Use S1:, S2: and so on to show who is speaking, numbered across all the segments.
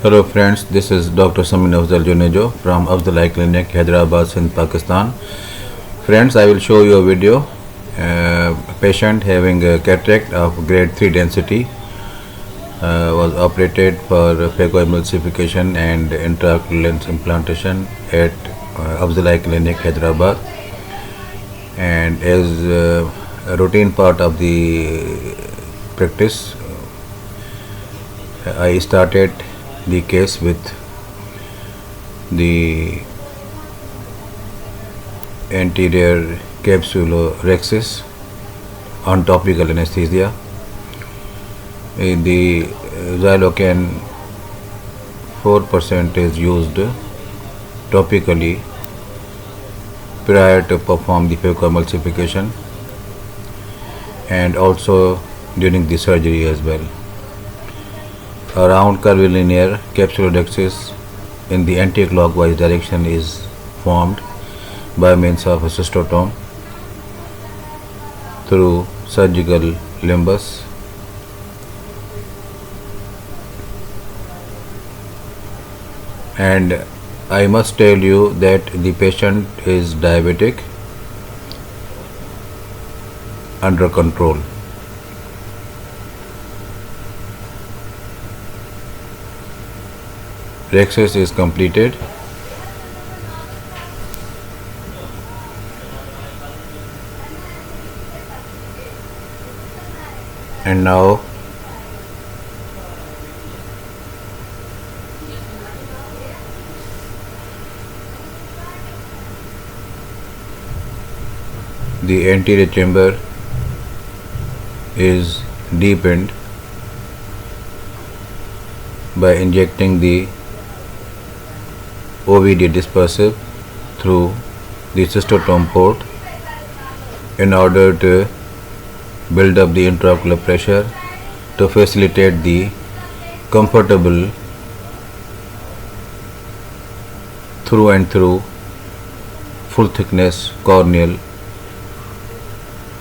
S1: Hello friends, this is Dr. Sameen Afzal Junejo from Afzal Eye Clinic, Hyderabad, Sindh, Pakistan. Friends, I will show you a video. A patient having a cataract of grade 3 density was operated for Phaco emulsification and intraocular lens implantation at Afzal Eye Clinic, Hyderabad. And as a routine part of the practice, I started the case with the anterior capsulorhexis on topical anesthesia. The Xylocan 4% is used topically prior to perform the Phaco emulsification and also during the surgery as well. A round curvilinear capsulorhexis in the anti-clockwise direction is formed by means of a cystotome through surgical limbus. And I must tell you that the patient is diabetic under control. Rhexis is completed. And now the anterior chamber is deepened by injecting the OVD dispersive through the cystotome port in order to build up the intraocular pressure to facilitate the comfortable through and through full thickness corneal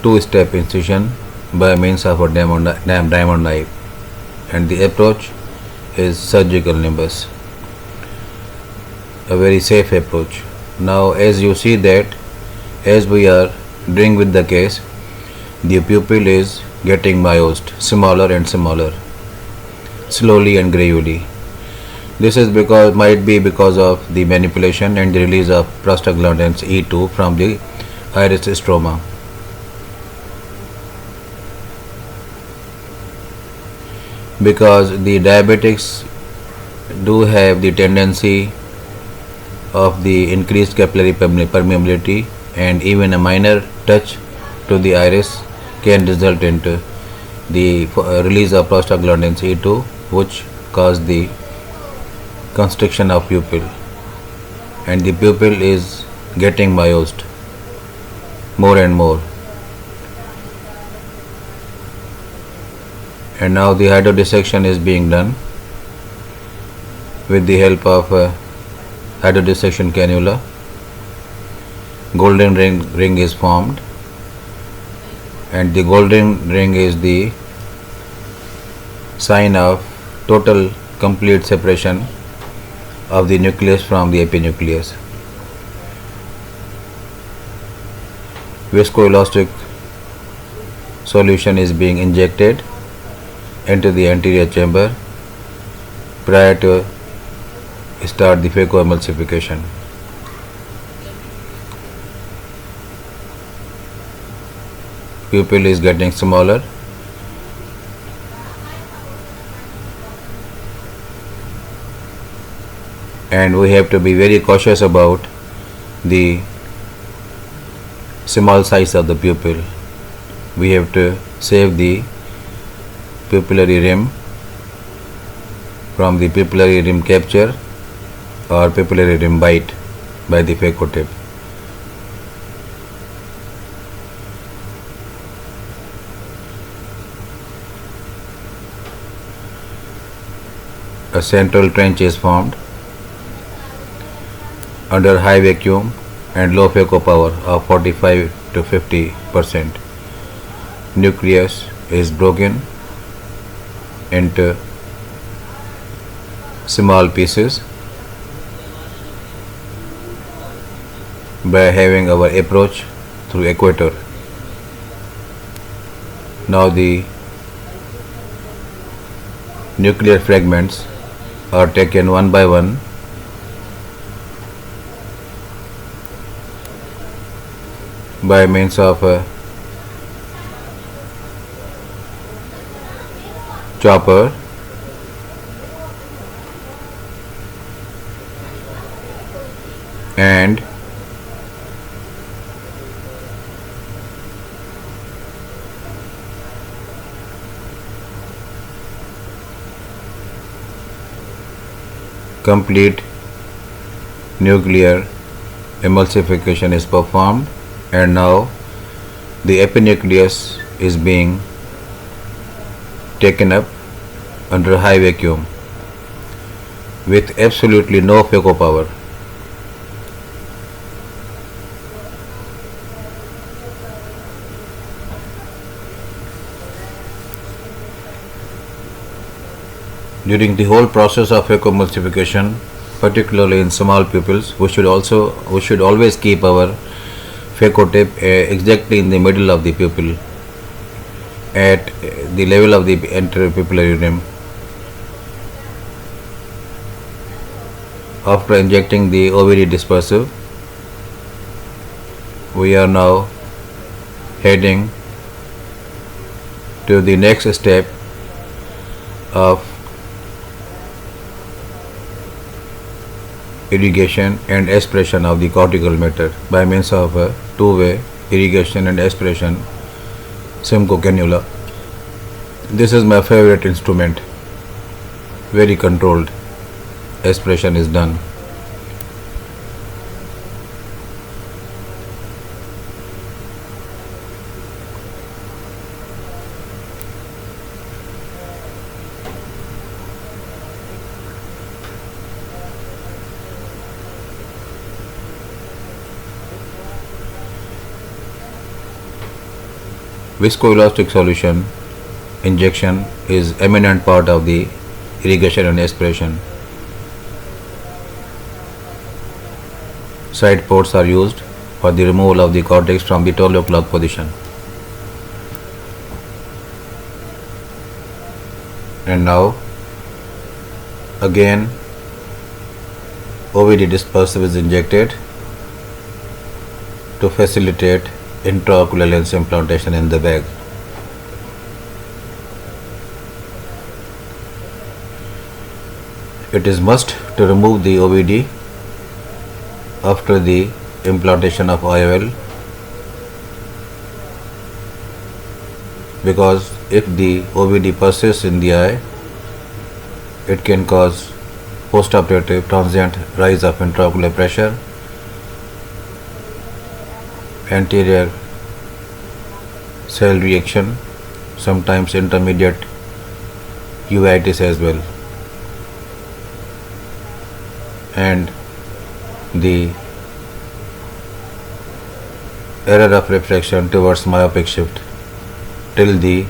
S1: two-step incision by means of a diamond knife, and the approach is surgical nimbus, a very safe approach. Now as you see that as we are doing with the case, the pupil is getting myosed smaller and smaller, slowly and gradually. This is might be because of the manipulation and the release of prostaglandins E2 from the iris stroma. Because the diabetics do have the tendency of the increased capillary permeability, and even a minor touch to the iris can result into the release of prostaglandins E2, which cause the constriction of pupil, and the pupil is getting myosed more and more. And now the hydrodissection is being done with the help of a hydrodissection cannula. Golden ring is formed, and the golden ring is the sign of total complete separation of the nucleus from the epinucleus. Viscoelastic solution is being injected into the anterior chamber prior to start the Phaco emulsification. Pupil is getting smaller, and we have to be very cautious about the small size of the pupil. We have to save the pupillary rim from the pupillary rim capture or pupillary rim bite by the Phaco tip. A central trench is formed under high vacuum and low Phaco power of 45 to 50%. Nucleus is broken into small pieces by having our approach through equator. Now the nuclear fragments are taken one by one by means of a chopper and complete nuclear emulsification is performed, and now the epinucleus is being taken up under high vacuum with absolutely no Phaco power. During the whole process of Phaco emulsification, particularly in small pupils, we should always keep our Phaco tip exactly in the middle of the pupil, at the level of the interpupillary rim. After injecting the OVD dispersive, we are now heading to the next step of irrigation and aspiration of the cortical matter by means of a two-way irrigation and aspiration Simcoe cannula. This is my favorite instrument. Very controlled aspiration is done. Viscoelastic solution injection is eminent part of the irrigation and aspiration. Side ports are used for the removal of the cortex from the 12 o'clock position. And now again OVD dispersive is injected to facilitate intraocular lens implantation in the bag. It is must to remove the OVD after the implantation of IOL, because if the OVD persists in the eye, it can cause postoperative transient rise of intraocular pressure, anterior cell reaction, sometimes intermediate uveitis as well, and the error of refraction towards myopic shift till the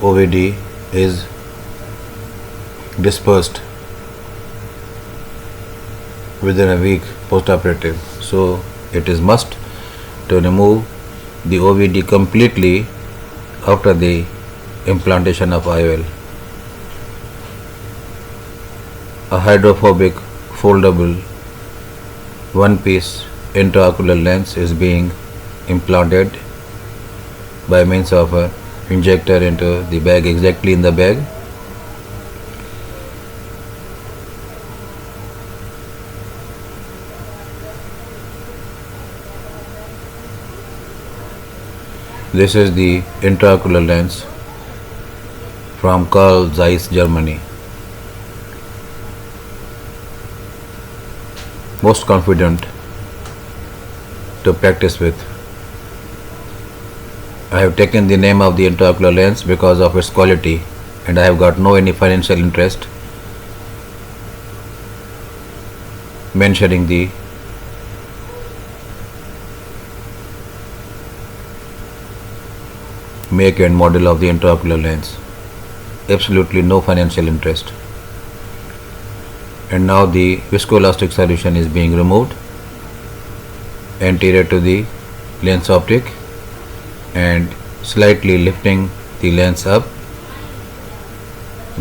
S1: OVD is dispersed within a week postoperative. So it is must to remove the OVD completely after the implantation of IOL. A hydrophobic foldable one-piece intraocular lens is being implanted by means of a injector into the bag, exactly in the bag. This is the intraocular lens from Carl Zeiss, Germany. Most confident to practice with. I have taken the name of the intraocular lens because of its quality, and I have got no any financial interest mentioning the make and model of the intraocular lens. Absolutely no financial interest. and now the viscoelastic solution is being removed anterior to the lens optic and slightly lifting the lens up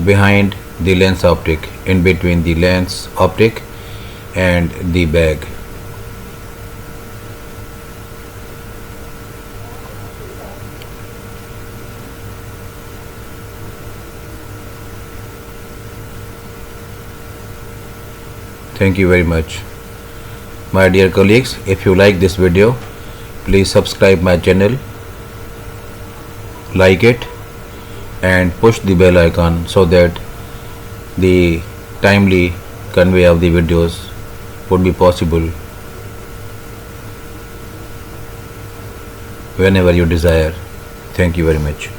S1: behind the lens optic, in between the lens optic and the bag. Thank you very much. My dear colleagues, if you like this video, please subscribe my channel, like it and push the bell icon so that the timely convey of the videos would be possible whenever you desire. Thank you very much.